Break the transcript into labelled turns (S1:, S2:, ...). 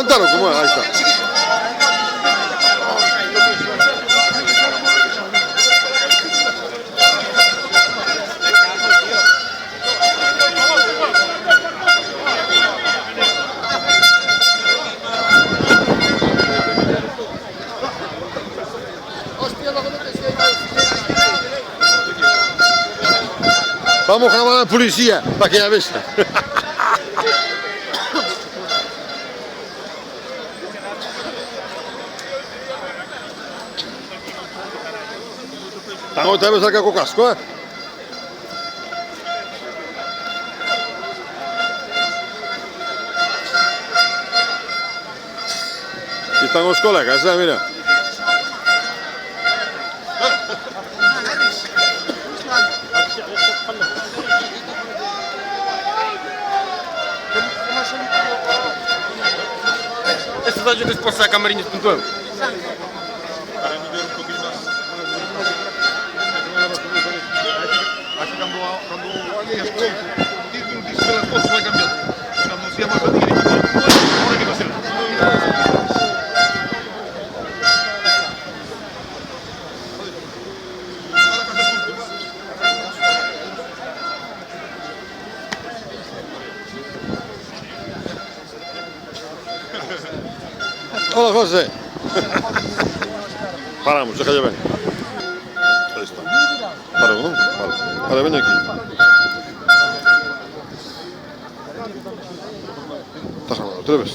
S1: Aguántalo, ¿cómo es? Ahí está. Vamos a llamar a la policía para que ya veas. Están otra vez acá con casco, ¿eh? Aquí están los colegas, mira.
S2: Este zaś jest poza kamerynie z punktowym.
S1: Hola, José. Paramos, deja de ver. Ahí está. Paramos, ¿no? Vale. Vale, ven aquí. Estás hablando, ¿te ves?